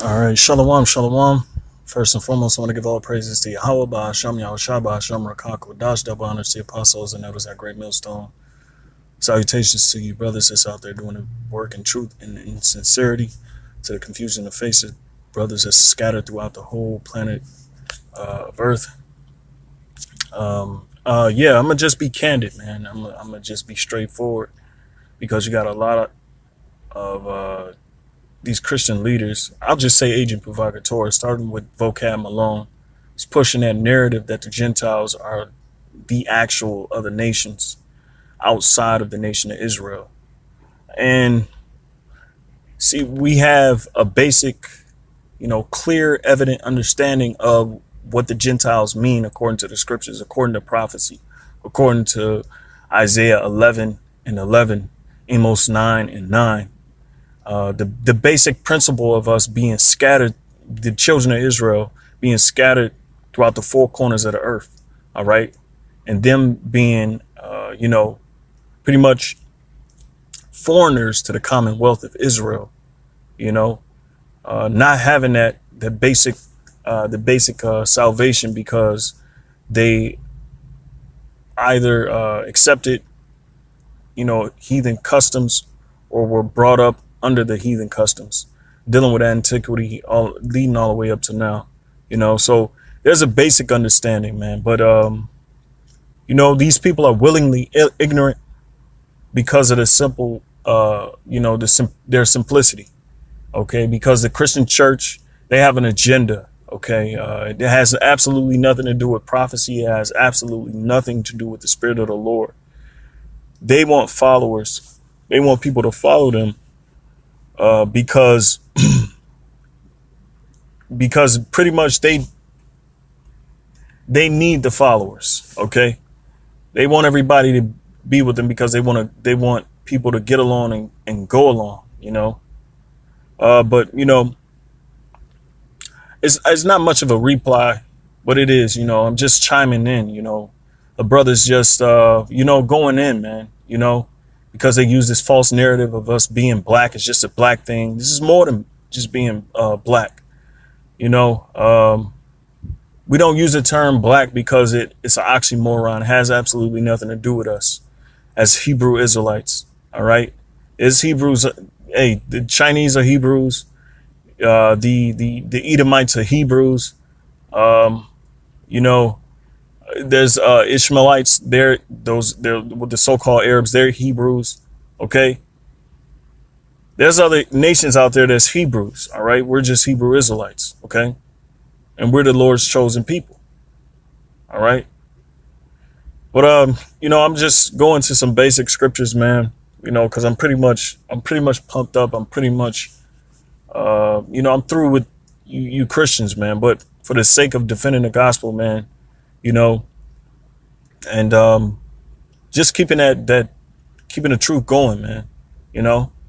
All right, shalom, shalom. First and foremost, I want to give all praises to Yahweh, Ba'asham, Yahushua, Ba'asham, Rakak, Dash, double honors to the apostles and elders at Great Millstone. Salutations to you brothers that's out there doing the work in truth and in sincerity, to the confusion of faces, brothers that's scattered throughout the whole planet of Earth. Yeah, I'm going to just be candid, man. I'm going to just be straightforward because you got a lot of these Christian leaders. I'll just say agent provocateur, starting with Vocab Malone. He's pushing that narrative that the Gentiles are the actual other nations outside of the nation of Israel. And see, we have a basic, clear, evident understanding of what the Gentiles mean according to the scriptures, according to prophecy, according to Isaiah 11 and 11, Amos 9 and 9. The basic principle of us being scattered, the children of Israel being scattered throughout the four corners of the earth. All right. And them being, pretty much foreigners to the commonwealth of Israel, not having the basic salvation because they either accepted, heathen customs or were brought up under the heathen customs, dealing with antiquity, leading all the way up to now, so there's a basic understanding, man. But, these people are willingly ignorant because of the simple, their simplicity. Okay. Because the Christian church, they have an agenda. Okay. It has absolutely nothing to do with prophecy. It has absolutely nothing to do with the spirit of the Lord. They want followers. They want people to follow them. Because pretty much they need the followers. Okay, they want everybody to be with them because they want people to get along and go along. But it's not much of a reply, but it is. I'm just chiming in. The brothers just going in, man. Because they use this false narrative of us being black. It's just a black thing. This is more than just being black. We don't use the term black because it's an oxymoron. It has absolutely nothing to do with us as Hebrew Israelites. All right. It's Hebrews. Hey, the Chinese are Hebrews. The Edomites are Hebrews. There's Ishmaelites. They're with the so-called Arabs. They're Hebrews. Okay. There's other nations out there that's Hebrews. All right. We're just Hebrew Israelites. Okay. And we're the Lord's chosen people. All right. But I'm just going to some basic scriptures, man. Because I'm pretty much pumped up. I'm pretty much I'm through with you Christians, man. But for the sake of defending the gospel, man, and just keeping keeping the truth going, man,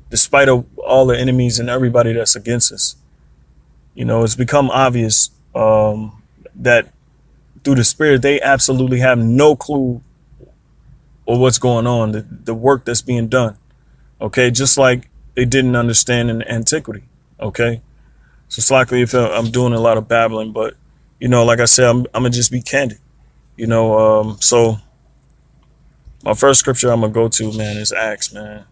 despite of all the enemies and everybody that's against us. It's become obvious that through the spirit, they absolutely have no clue of what's going on, the work that's being done. Okay. Just like they didn't understand in antiquity. Okay. So it's likely if I'm doing a lot of babbling, but like I said, I'm gonna just be candid. So my first scripture I'm gonna go to, man, is Acts, man.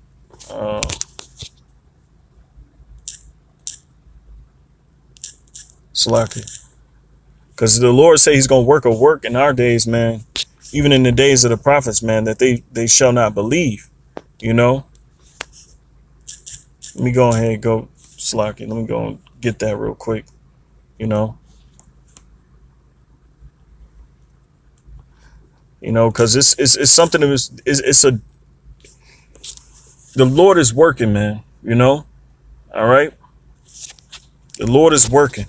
Slacky. Because the Lord say he's gonna work a work in our days, man, even in the days of the prophets, man, that they shall not believe. Let me go ahead and go Slacky. Let me go and get that real quick. Because it's something that the Lord is working, man. All right. The Lord is working.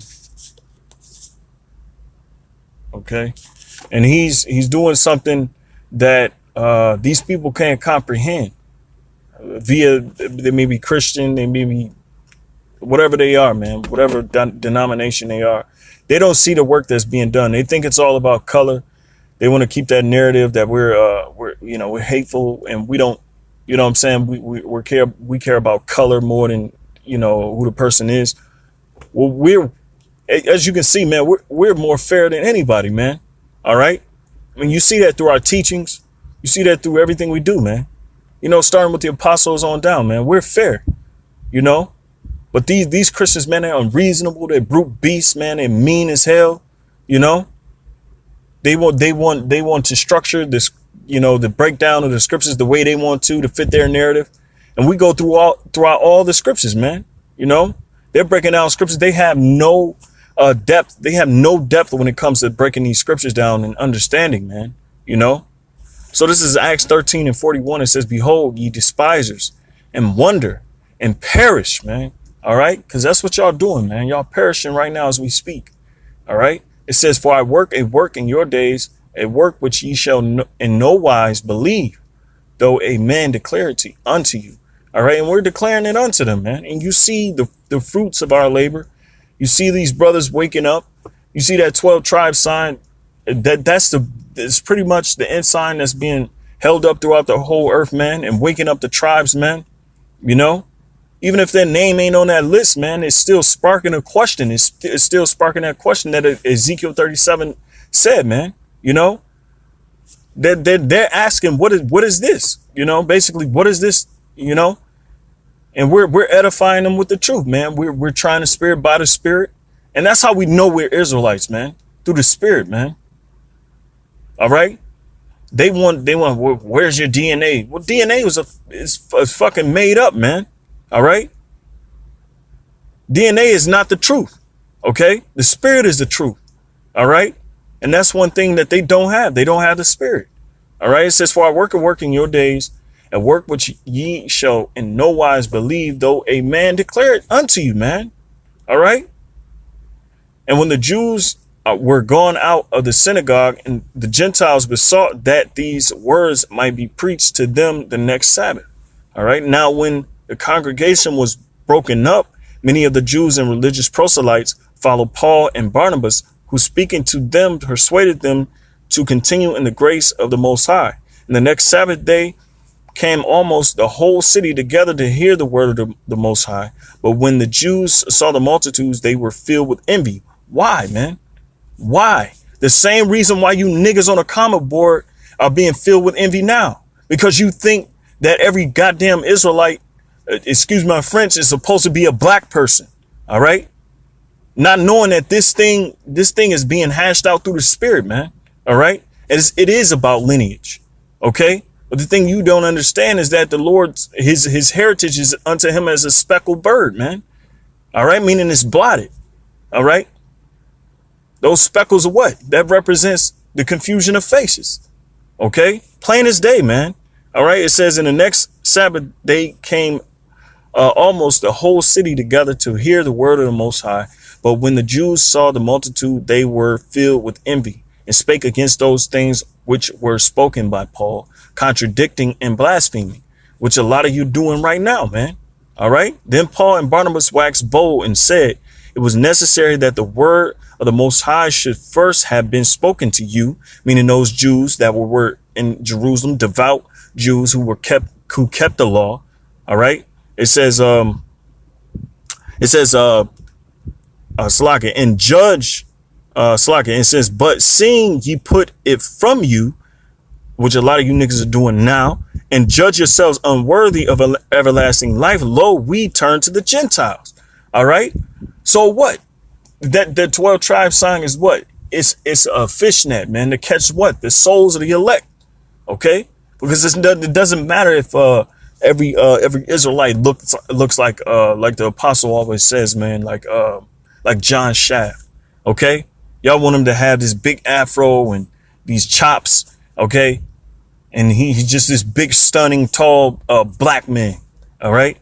Okay. And he's doing something that these people can't comprehend they may be Christian. They may be whatever they are, man, whatever denomination they are. They don't see the work that's being done. They think it's all about color. They want to keep that narrative that we're hateful and we don't, what I'm saying? We care about color more than, who the person is. Well, as you can see, man, we're more fair than anybody, man. All right. I mean, you see that through our teachings. You see that through everything we do, man. You know, starting with the apostles on down, man. We're fair, you know. But these Christians, man, they're unreasonable. They're brute beasts, man. They're mean as hell. You know, they want to structure this, you know, the breakdown of the scriptures the way they want to fit their narrative. And we go throughout all the scriptures, man. You know, they're breaking down scriptures. They have no depth. They have no depth when it comes to breaking these scriptures down and understanding, man. You know, so this is Acts 13:41. It says, "Behold, ye despisers, and wonder and perish," man. All right, because that's what y'all doing, man. Y'all perishing right now as we speak. All right. It says, "For I work a work in your days, a work which ye shall in no wise believe, though a man declare it unto you." All right. And we're declaring it unto them, man. And you see the fruits of our labor. You see these brothers waking up. You see that 12 tribe sign. It's pretty much the ensign that's being held up throughout the whole earth, man, and waking up the tribes, man. You know, even if their name ain't on that list, man, it's still sparking a question. It's still sparking that question that Ezekiel 37 said, man. You know, they're asking, what is this? You know, basically, what is this? You know, and we're edifying them with the truth, man. We're trying the spirit by the spirit. And that's how we know we're Israelites, man, through the spirit, man. All right. They want, where's your DNA? Well, DNA is fucking made up, man. All right. DNA is not the truth. OK, the spirit is the truth. All right. And that's one thing that they don't have. They don't have the spirit. All right. It says, "For I work a work in your days, a work which ye shall in no wise believe, though a man declare it unto you," man. All right. And when the Jews were gone out of the synagogue, and the Gentiles besought that these words might be preached to them the next Sabbath. All right. Now, when the congregation was broken up, many of the Jews and religious proselytes followed Paul and Barnabas, who, speaking to them, persuaded them to continue in the grace of the Most High. And the next Sabbath day came almost the whole city together to hear the word of the Most High. But when the Jews saw the multitudes, they were filled with envy. Why, man? Why? The same reason why you niggas on a comic board are being filled with envy now, because you think that every goddamn Israelite, excuse my French, is supposed to be a black person. All right. Not knowing that this thing is being hashed out through the spirit, man. All right. It is about lineage. OK, but the thing you don't understand is that the Lord's his heritage is unto him as a speckled bird, man. All right. Meaning it's blotted. All right. Those speckles are what? That represents the confusion of faces. OK, plain as day, man. All right. It says, in the next Sabbath, they came almost the whole city together to hear the word of the Most High. But when the Jews saw the multitude, they were filled with envy and spake against those things which were spoken by Paul, contradicting and blaspheming, which a lot of you doing right now, man. All right. Then Paul and Barnabas waxed bold and said, it was necessary that the word of the Most High should first have been spoken to you, meaning those Jews that were in Jerusalem, devout Jews who kept the law. All right. It says Slaka, and judge Slaka. It says, but seeing ye put it from you, which a lot of you niggas are doing now, and judge yourselves unworthy of everlasting life, lo, we turn to the Gentiles. All right. So what? That 12 tribe sign is what? It's a fishnet, man, to catch what? The souls of the elect. OK, because it doesn't matter if every Israelite looks like the apostle always says, man, like John Shaft. OK, y'all want him to have this big afro and these chops. OK, and he's just this big, stunning, tall black man. All right.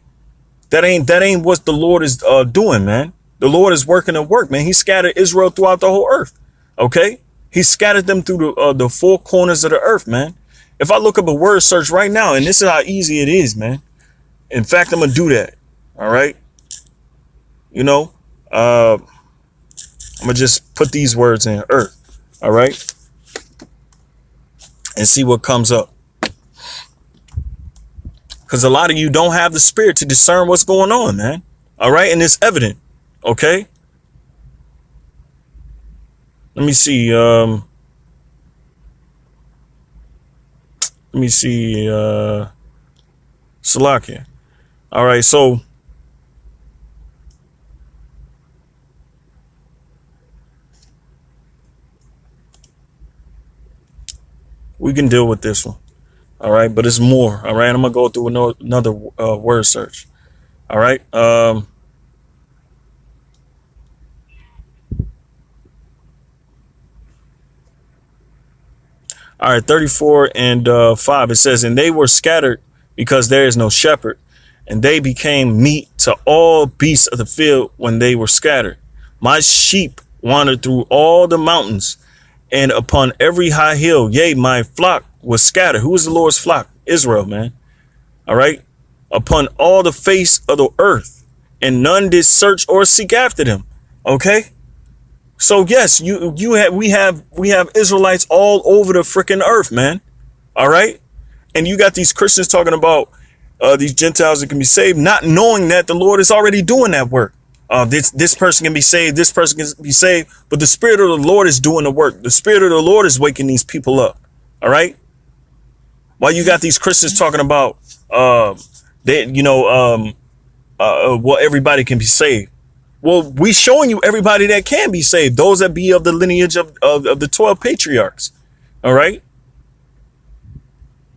That ain't what the Lord is doing, man. The Lord is working a work, man. He scattered Israel throughout the whole earth. OK, he scattered them through the four corners of the earth, man. If I look up a word search right now, and this is how easy it is, man. In fact, I'm going to do that. All right. You know, I'm going to just put these words in earth. All right. And see what comes up. Because a lot of you don't have the spirit to discern what's going on, man. All right. And it's evident. Okay. Let me see. Let me see. Salakia. All right. So we can deal with this one. All right. But it's more. All right. I'm going to go through another word search. All right. All right, 34 and 5. It says, and they were scattered because there is no shepherd, and they became meat to all beasts of the field when they were scattered. My sheep wandered through all the mountains and upon every high hill. Yea, my flock was scattered. Who is the Lord's flock? Israel, man. All right. Upon all the face of the earth, and none did search or seek after them. Okay. So yes, we have Israelites all over the freaking earth, man. All right. And you got these Christians talking about these Gentiles that can be saved, not knowing that the Lord is already doing that work. This person can be saved. This person can be saved. But the Spirit of the Lord is doing the work. The Spirit of the Lord is waking these people up. All right. While you got these Christians talking about well, everybody can be saved. Well, we showing you everybody that can be saved. Those that be of the lineage of the 12 patriarchs. All right.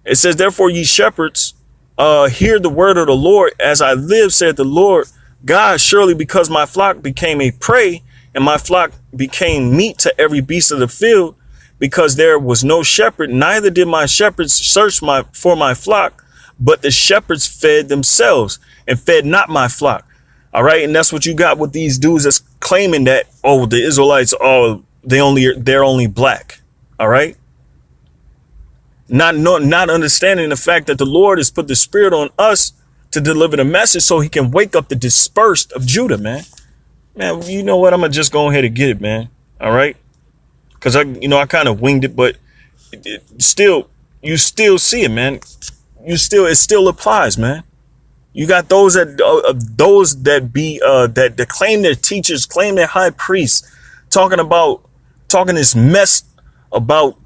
It says, therefore, ye shepherds, hear the word of the Lord. As I live, said the Lord God, surely because my flock became a prey and my flock became meat to every beast of the field, because there was no shepherd, neither did my shepherds search for my flock, but the shepherds fed themselves and fed not my flock. All right. And that's what you got with these dudes that's claiming that, oh, the Israelites, oh, they're only black. All right. Not understanding the fact that the Lord has put the Spirit on us to deliver the message so he can wake up the dispersed of Judah, man. Man, you know what? I'm going to just go ahead and get it, man. All right. Because I kind of winged it, but you still see it, man. It still applies, man. You got those that claim their teachers, claim their high priests, talking this mess about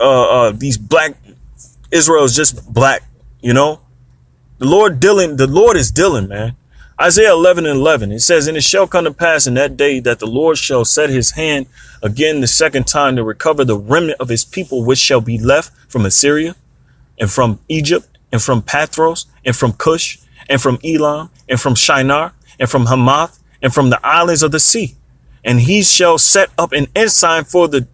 these black Israel is just black. The Lord is dealing, man. Isaiah 11:11. It says, and it shall come to pass in that day that the Lord shall set his hand again the second time to recover the remnant of his people, which shall be left from Assyria and from Egypt and from Pathros and from Cush and from Elam, and from Shinar, and from Hamath, and from the islands of the sea. And he shall set up an ensign for the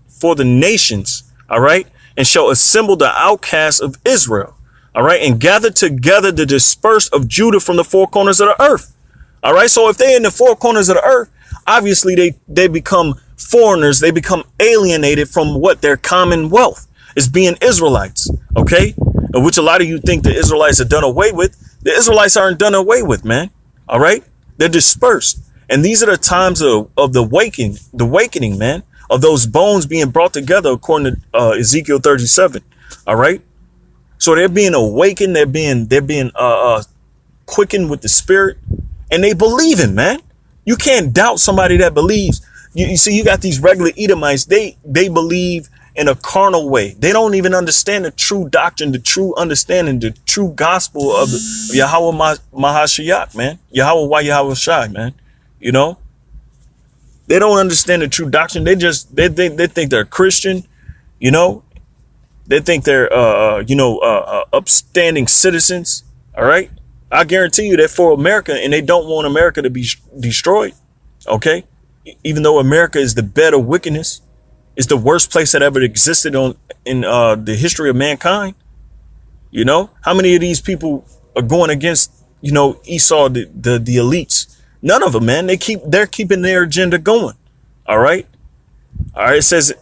nations, all right, and shall assemble the outcasts of Israel, all right, and gather together the dispersed of Judah from the four corners of the earth. All right, so if they're in the four corners of the earth, obviously they become foreigners, they become alienated from what their commonwealth is, being Israelites, okay, which a lot of you think the Israelites are done away with. The Israelites aren't done away with, man. All right. They're dispersed. And these are the times of the awakening, man, of those bones being brought together, according to Ezekiel 37. All right. So they're being awakened. They're being quickened with the Spirit, and they believe in, man. You can't doubt somebody that believes. You see, you got these regular Edomites. They believe in a carnal way. They don't even understand the true doctrine, the true understanding, the true gospel of Yahweh Mahashiach, man. Yahweh Shai, man. They don't understand the true doctrine. They think they're Christian. They think they're upstanding citizens. All right. I guarantee you they're for America, and they don't want America to be destroyed. OK, even though America is the bed of wickedness. It's the worst place that ever existed in the history of mankind. How many of these people are going against, Esau, the elites? None of them, man. They're keeping their agenda going. All right. All right. It says,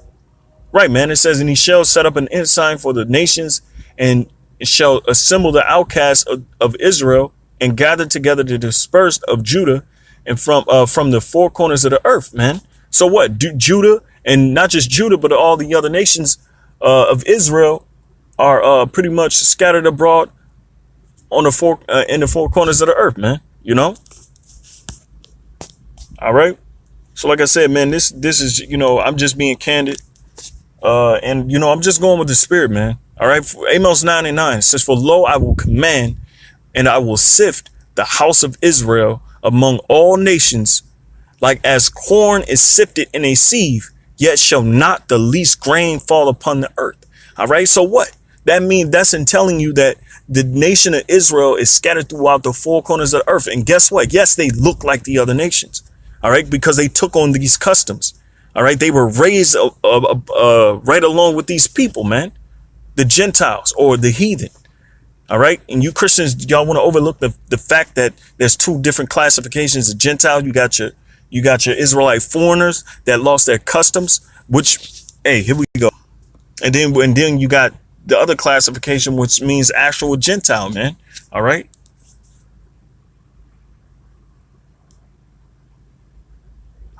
right, man. It says, and he shall set up an ensign for the nations, and shall assemble the outcasts of Israel, and gather together the dispersed of Judah, and from the four corners of the earth, man. So what? Judah, and not just Judah, but all the other nations of Israel are pretty much scattered abroad on in the four corners of the earth, man. All right. So like I said, man, this is, I'm just being candid. And I'm just going with the spirit, man. All right. Amos 9:9 says, "For lo, I will command, and I will sift the house of Israel among all nations, like as corn is sifted in a sieve, yet shall not the least grain fall upon the earth." All right. So what that means, that's in telling you that the nation of Israel is scattered throughout the four corners of the earth. And guess what? Yes, they look like the other nations. All right. Because they took on these customs. All right. They were raised right along with these people, man, the Gentiles or the heathen. All right. And you Christians, y'all want to overlook the fact that there's two different classifications of Gentile. You got your Israelite foreigners that lost their customs, which, hey, here we go. And then you got the other classification, which means actual Gentile, man. All right.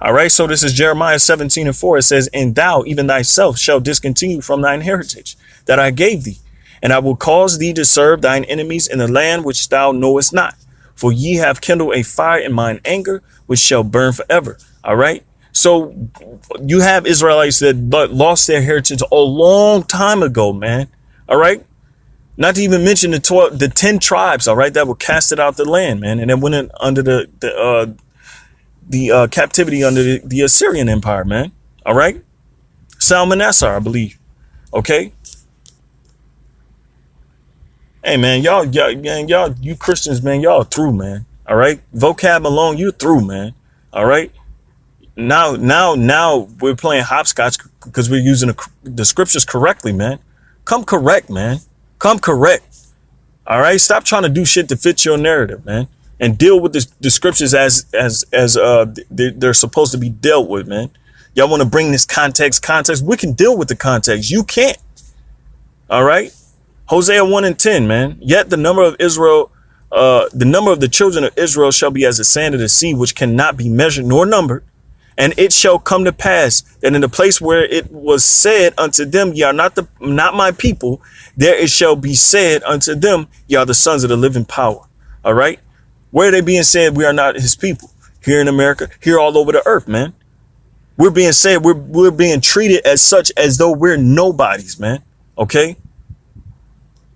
All right. So this is Jeremiah 17:4. It says, "And thou, even thyself, shall discontinue from thine heritage that I gave thee. And I will cause thee to serve thine enemies in the land which thou knowest not. For ye have kindled a fire in mine anger, which shall burn forever." All right. So you have Israelites that lost their heritage a long time ago, man. All right. Not to even mention the 10 tribes. All right. That were casted out the land, man. And then went in under the captivity under the Assyrian Empire, man. All right. Salmanassar, I believe. Okay. Hey, man, y'all, you Christians, man, y'all through, man. All right. Vocab alone, you through, man. All right. Now we're playing hopscotch because we're using the scriptures correctly, man. Come correct, man. Come correct. All right. Stop trying to do shit to fit your narrative, man, and deal with the scriptures as they're supposed to be dealt with, man. Y'all want to bring this context. We can deal with the context. You can't. All right. Hosea 1:10, man. "Yet the number of the children of Israel shall be as the sand of the sea, which cannot be measured nor numbered. And it shall come to pass that in the place where it was said unto them, ye are not my people, there it shall be said unto them, ye are the sons of the living power." All right. Where are they being said we are not his people? Here in America, here all over the earth, man. We're being said we're being treated as such as though we're nobodies, man. Okay.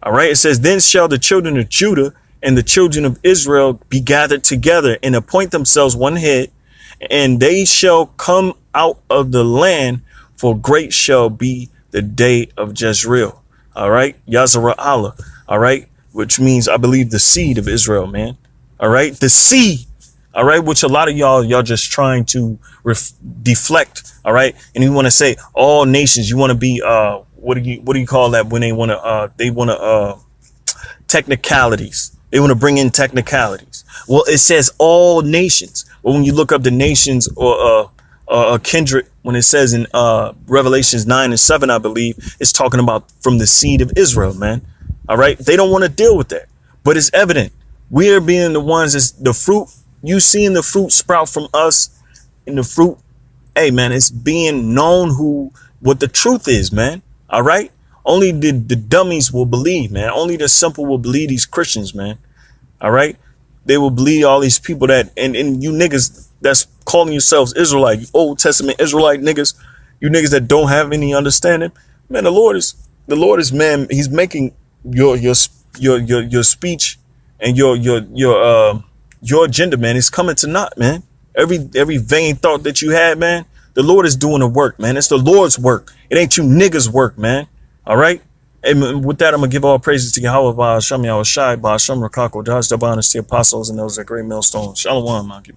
All right. It says, "Then shall the children of Judah and the children of Israel be gathered together and appoint themselves one head, and they shall come out of the land, for great shall be the day of Jezreel." All right. Yazarah Allah. All right. Which means, I believe, the seed of Israel, man. All right. The seed. All right. Which a lot of y'all just trying to deflect. All right. And you want to say all nations. You want to be what do you call that when they want to technicalities. They want to bring in technicalities. Well, it says all nations. Well, when you look up the nations or kindred, when it says in Revelations 9:7, I believe it's talking about from the seed of Israel, man. All right. They don't want to deal with that, but it's evident. We are being the ones that's the fruit. You seeing the fruit sprout from us in the fruit. Hey, man, it's being known what the truth is, man. All right. Only the dummies will believe, man. Only the simple will believe these Christians, man. All right. They will believe all these people and you niggas that's calling yourselves Israelite, you Old Testament Israelite niggas, you niggas that don't have any understanding. Man, the Lord is, man, he's making your speech and your agenda, man, is coming to naught, man. Every vain thought that you had, man, the Lord is doing the work, man. It's the Lord's work. It ain't you niggas' work, man. All right. And with that, I'm going to give all praises to Yahweh, Ba'asham Yahushai, Ba'asham Rakako, Daj, Dabanas, the apostles, and those are great millstones. Shalom, Maki.